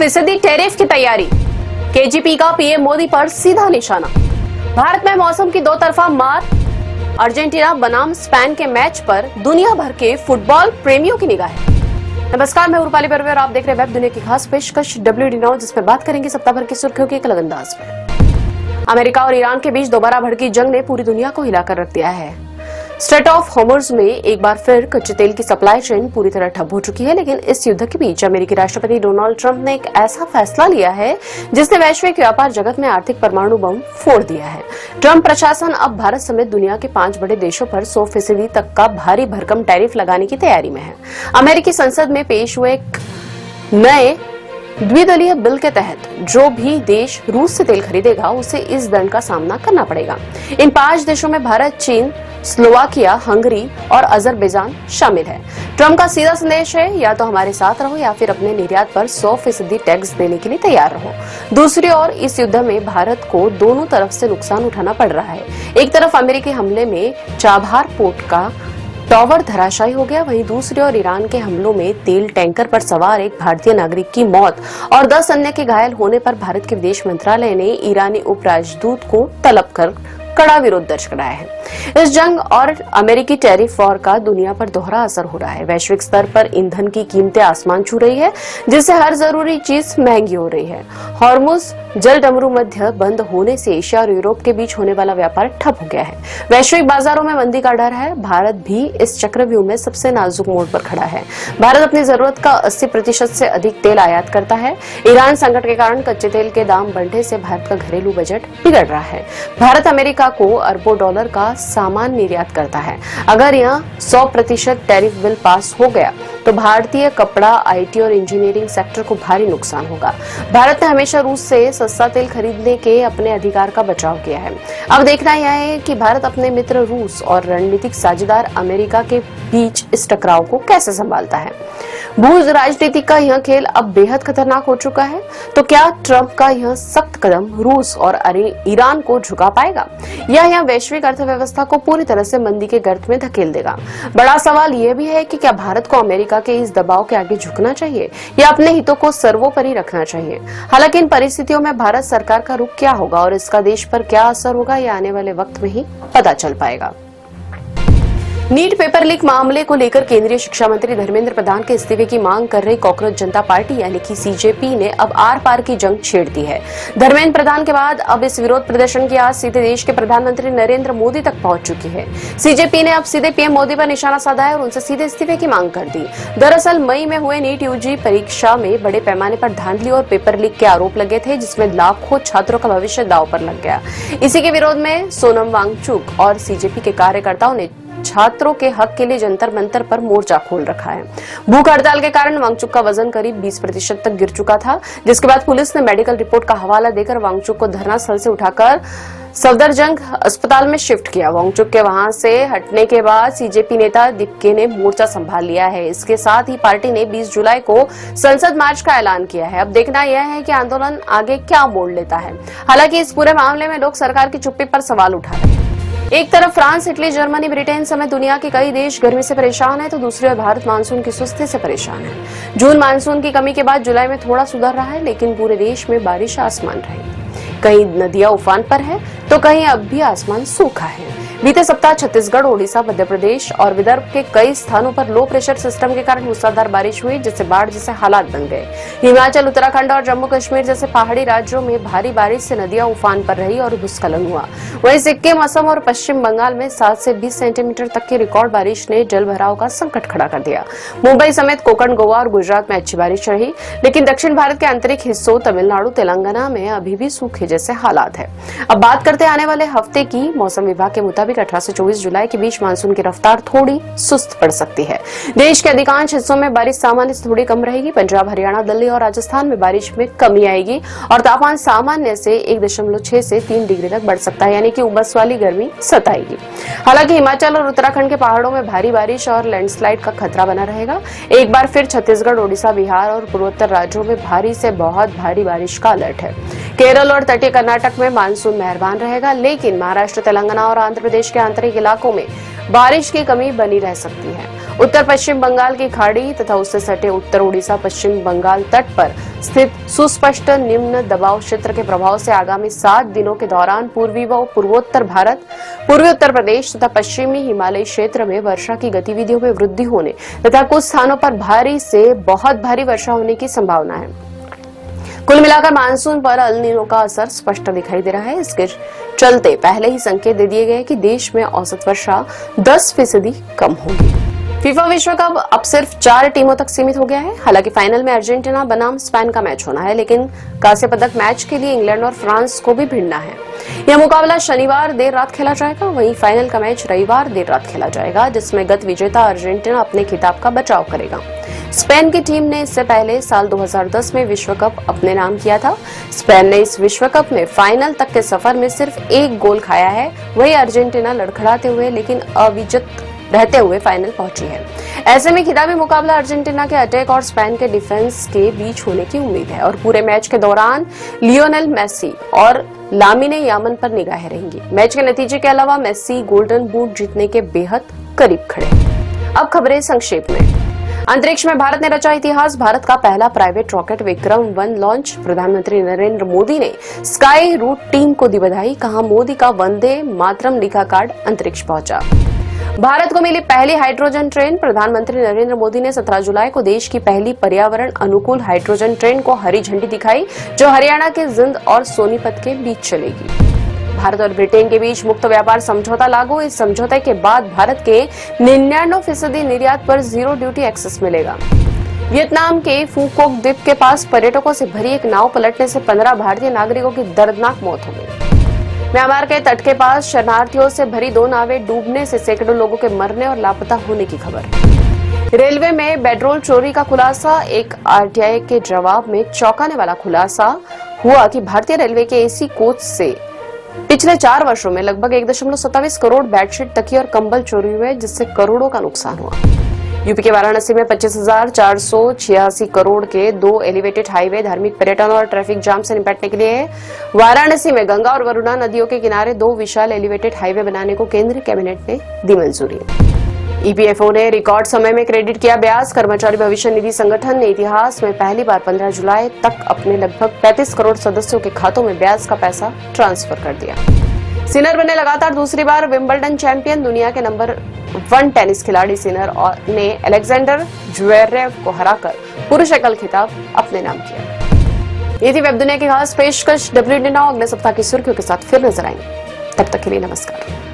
100% tariff की तैयारी, KGP का पीएम मोदी पर सीधा निशाना। भारत में मौसम की दो तरफा मार, अर्जेंटीना बनाम स्पेन के मैच पर दुनिया भर के फुटबॉल प्रेमियों की निगाहें। नमस्कार, मैं रूपाली बर्वे और आप देख रहे हैं वेब दुनिया की खास पेशकश WD नाउ, जिसमें बात करेंगे सप्ताह भर की सुर्खियों के एक अलग अंदाज में। अमेरिका और ईरान के बीच दोबारा भड़की जंग ने पूरी दुनिया को हिलाकर रख दिया है। स्ट्रेट ऑफ हॉर्मुज़ में एक बार फिर कच्चे तेल की सप्लाई चेन पूरी तरह ठप हो चुकी है, लेकिन इस युद्ध के बीच अमेरिकी राष्ट्रपति डोनाल्ड ट्रंप ने एक ऐसा फैसला लिया है जिसने वैश्विक व्यापार जगत में आर्थिक परमाणु बम फोड़ दिया है। ट्रंप प्रशासन अब भारत समेत दुनिया के 5 बड़े देशों पर 100% तक का भारी भरकम टैरिफ लगाने की तैयारी में है। अमेरिकी संसद में पेश हुए एक नए द्विदलीय बिल के तहत जो भी देश रूस से तेल खरीदेगा उसे इस दंड का सामना करना पड़ेगा। इन 5 देशों में भारत, चीन, स्लोवाकिया, हंगरी और अजरबैजान शामिल है। ट्रंप का सीधा संदेश है, या तो हमारे साथ रहो या फिर अपने निर्यात पर 100% टैक्स देने के लिए तैयार रहो। दूसरी ओर इस युद्ध में भारत को दोनों तरफ से नुकसान उठाना पड़ रहा है। एक तरफ अमेरिकी हमले में चाबहार पोर्ट का टावर धराशायी हो गया, वहीं दूसरी ओर ईरान के हमलों में तेल टैंकर पर सवार एक भारतीय नागरिक की मौत और 10 अन्य के घायल होने पर भारत के विदेश मंत्रालय ने ईरानी उपराजदूत को तलब कर कड़ा विरोध दर्ज कराया है। इस जंग और अमेरिकी टैरिफ वॉर का दुनिया पर दोहरा असर हो रहा है। वैश्विक स्तर पर ईंधन की कीमतें आसमान छू रही है, जिससे हर जरूरी चीज महंगी हो रही है। हॉर्मुज़ जल डमरू मध्य बंद होने से एशिया और यूरोप के बीच होने वाला व्यापार ठप हो गया है। वैश्विक बाजारों में मंदी का डर है। भारत भी इस चक्रव्यूह में सबसे नाजुक मोड़ पर खड़ा है। भारत अपनी जरूरत का 80% से अधिक तेल आयात करता है। ईरान संकट के कारण कच्चे तेल के दाम बढ़ने से भारत का घरेलू बजट बिगड़ रहा है। भारत अमेरिका को अरबों डॉलर का सामान निर्यात करता है। अगर यह 100% टैरिफ बिल पास हो गया तो भारतीय कपड़ा, IT और इंजीनियरिंग सेक्टर को भारी नुकसान होगा। भारत ने हमेशा रूस से सस्ता तेल खरीदने के अपने अधिकार का बचाव किया है। अब देखना यह है कि भारत अपने मित्र रूस और रणनीतिक साझेदार अमेरिका के बीच इस टकराव को कैसे संभालता है। भू राजनीति का यह खेल अब बेहद खतरनाक हो चुका है। तो क्या ट्रंप का यह सख्त कदम रूस और ईरान को झुका पाएगा, या यह वैश्विक अर्थव्यवस्था को पूरी तरह से मंदी के गर्त में धकेल देगा? बड़ा सवाल यह भी है कि क्या भारत को अमेरिका के इस दबाव के आगे झुकना चाहिए या अपने हितों को सर्वोपरि रखना चाहिए? हालांकि इन परिस्थितियों में भारत सरकार का रुख क्या होगा और इसका देश पर क्या असर होगा, यह आने वाले वक्त में ही पता चल पाएगा। नीट पेपर लीक मामले को लेकर केंद्रीय शिक्षा मंत्री धर्मेंद्र प्रधान के इस्तीफे की मांग कर रही कॉकरोच जनता पार्टी यानी कि CJP ने अब आर पार की जंग छेड़ दी है। धर्मेंद्र प्रधान के बाद अब इस विरोध प्रदर्शन की आज सीधे देश के प्रधानमंत्री नरेंद्र मोदी तक पहुंच चुकी है। CJP ने अब सीधे PM मोदी पर निशाना साधा है और उनसे सीधे इस्तीफे की मांग कर दी। दरअसल मई में हुए नीट UG परीक्षा में बड़े पैमाने पर धांधली और पेपर लीक के आरोप लगे थे, जिसमें लाखों छात्रों का भविष्य दांव पर लग गया। इसी के विरोध में सोनम वांगचुक और CJP के कार्यकर्ताओं ने छात्रों के हक के लिए जंतर मंतर पर मोर्चा खोल रखा है। भूख हड़ताल के कारण वांगचुक का वजन करीब 20% तक गिर चुका था, जिसके बाद पुलिस ने मेडिकल रिपोर्ट का हवाला देकर वांगचुक को धरना स्थल से उठाकर सफदरजंग अस्पताल में शिफ्ट किया। वांगचुक के वहां से हटने के बाद CJP नेता दीपके ने मोर्चा संभाल लिया है। इसके साथ ही पार्टी ने 20 जुलाई को संसद मार्च का ऐलान किया है। अब देखना यह है कि आंदोलन आगे क्या मोड़ लेता है। हालांकि इस पूरे मामले में लोग सरकार की चुप्पी पर सवाल उठा रहे हैं। एक तरफ फ्रांस, इटली, जर्मनी, ब्रिटेन समेत दुनिया के कई देश गर्मी से परेशान है, तो दूसरी ओर भारत मानसून की सुस्ती से परेशान है। जून मानसून की कमी के बाद जुलाई में थोड़ा सुधर रहा है, लेकिन पूरे देश में बारिश आसमान रहेगी। कहीं नदियां उफान पर है तो कहीं अब भी आसमान सूखा है। बीते सप्ताह छत्तीसगढ़, ओडिशा, मध्य प्रदेश और विदर्भ के कई स्थानों पर लो प्रेशर सिस्टम के कारण मूसलाधार बारिश हुई, जिससे बाढ़ जैसे हालात बन गए। हिमाचल, उत्तराखंड और जम्मू कश्मीर जैसे पहाड़ी राज्यों में भारी बारिश से नदियां उफान पर रही और भूस्खलन हुआ। वहीं सिक्किम, असम और पश्चिम बंगाल में 7 से 20 सेंटीमीटर तक की रिकॉर्ड बारिश ने जल भराव का संकट खड़ा कर दिया। मुंबई समेत कोकण, गोवा और गुजरात में अच्छी बारिश रही, लेकिन दक्षिण भारत के आंतरिक हिस्सों तमिलनाडु, तेलंगाना में अभी भी सूखे जैसे हालात है। अब बात करते हैं आने वाले हफ्ते की। मौसम विभाग के मुताबिक 18 से 24 जुलाई के बीच मानसून की रफ्तार थोड़ी सुस्त पड़ सकती है। देश के अधिकांश हिस्सों में बारिश सामान्य से थोड़ी कम रहेगी। पंजाब, हरियाणा, दिल्ली और राजस्थान में बारिश में कमी आएगी और तापमान सामान्य से 1.6 से 3 डिग्री तक बढ़ सकता है, यानी कि उमस वाली गर्मी सताएगी। हालांकि हिमाचल और उत्तराखंड के पहाड़ों में भारी बारिश और लैंडस्लाइड का खतरा बना रहेगा। एक बार फिर छत्तीसगढ़, ओडिशा, बिहार और पूर्वोत्तर राज्यों में भारी से बहुत भारी बारिश का अलर्ट है। केरल और तटीय कर्नाटक में मानसून मेहरबान रहेगा, लेकिन महाराष्ट्र, तेलंगाना और आंध्र प्रदेश के आंतरिक इलाकों में बारिश की कमी बनी रह सकती है। उत्तर पश्चिम बंगाल की खाड़ी तथा उससे सटे उत्तर ओडिशा पश्चिम बंगाल तट पर स्थित सुस्पष्ट निम्न दबाव क्षेत्र के प्रभाव से आगामी 7 दिनों के दौरान पूर्वी व पूर्वोत्तर भारत, पूर्वी उत्तर प्रदेश तथा पश्चिमी हिमालय क्षेत्र में वर्षा की गतिविधियों में वृद्धि होने तथा कुछ स्थानों पर भारी से बहुत भारी वर्षा होने की संभावना है। कुल मिलाकर मानसून पर अल नीनो का असर स्पष्ट दिखाई दे रहा है। इसके चलते पहले ही संकेत दे दिए गए कि देश में औसत वर्षा 10% कम होगी। फीफा विश्व कप अब सिर्फ 4 टीमों तक सीमित हो गया है। हालांकि फाइनल में अर्जेंटीना बनाम स्पेन का मैच होना है, लेकिन कांस्य पदक मैच के लिए इंग्लैंड और फ्रांस को भी भिड़ना है। यह मुकाबला शनिवार देर रात खेला जाएगा, वहीं फाइनल का मैच रविवार देर रात खेला जाएगा, जिसमें गत विजेता अर्जेंटीना अपने खिताब का बचाव करेगा। स्पेन की टीम ने इससे पहले साल 2010 में विश्व कप अपने नाम किया था। स्पेन ने इस विश्व कप में फाइनल तक के सफर में सिर्फ 1 गोल खाया है। वहीं अर्जेंटीना लड़खड़ाते हुए लेकिन अविजित रहते हुए फाइनल पहुंची है। ऐसे में खिताबी मुकाबला अर्जेंटीना के अटैक और स्पेन के डिफेंस के बीच होने की उम्मीद है और पूरे मैच के दौरान लियोनेल मेसी और लामिने यामन पर निगाहें रहेंगी। मैच के नतीजे के अलावा मेसी गोल्डन बूट जीतने के बेहद करीब खड़े। अब खबरें संक्षेप में। अंतरिक्ष में भारत ने रचा इतिहास। भारत का पहला प्राइवेट रॉकेट विक्रम-1 लॉन्च। प्रधानमंत्री नरेंद्र मोदी ने स्काई रूट टीम को दी बधाई। कहा, मोदी का वंदे मातरम लिखा कार्ड अंतरिक्ष पहुंचा। भारत को मिली पहली हाइड्रोजन ट्रेन। प्रधानमंत्री नरेंद्र मोदी ने 17 जुलाई को देश की पहली पर्यावरण अनुकूल हाइड्रोजन ट्रेन को हरी झंडी दिखाई, जो हरियाणा के जिंद और सोनीपत के बीच चलेगी। भारत और ब्रिटेन के बीच मुक्त व्यापार समझौता लागू। इस समझौते के बाद भारत के 99% निर्यात पर जीरो ड्यूटी एक्सेस मिलेगा। वियतनाम के फूकोक द्वीप के पास पर्यटकों से भरी एक नाव पलटने से 15 भारतीय नागरिकों की दर्दनाक मौत हो गई। म्यांमार के तट के पास शरणार्थियों से भरी 2 नावें डूबने से सैकड़ों लोगों के मरने और लापता होने की खबर। रेलवे में पेट्रोल चोरी का खुलासा। एक आरटीआई के जवाब में चौंकाने वाला खुलासा हुआ कि भारतीय रेलवे के एसी कोच से पिछले 4 वर्षों में लगभग 1.27 करोड़ बेडशीट, तकिए और कंबल चोरी हुए, जिससे करोड़ों का नुकसान हुआ। यूपी के वाराणसी में 25,486 करोड़ के 2 एलिवेटेड हाईवे धार्मिक पर्यटन और ट्रैफिक जाम से निपटने के लिए वाराणसी में गंगा और वरुणा नदियों के किनारे 2 विशाल एलिवेटेड हाईवे बनाने को केंद्रीय कैबिनेट ने दी मंजूरी। ईपीएफओ ने रिकॉर्ड समय में क्रेडिट किया ब्याज। कर्मचारी भविष्य निधि संगठन ने इतिहास में पहली बार 15 जुलाई तक अपने लगभग 35 करोड़ सदस्यों के खातों में ब्याज का पैसा ट्रांसफर कर दिया। सिनर बने लगातार दूसरी बार विंबलडन चैंपियन। दुनिया के नंबर 1 टेनिस खिलाड़ी सिनर ने अलेक्जेंडर ज्वेरेव को हराकर पुरुष एकल खिताब अपने नाम किया। ये थी वेब दुनिया की खास पेशकश WD नाउ। अगले सप्ताह की सुर्खियों के साथ फिर नजर आएंगे। तब तक के लिए नमस्कार।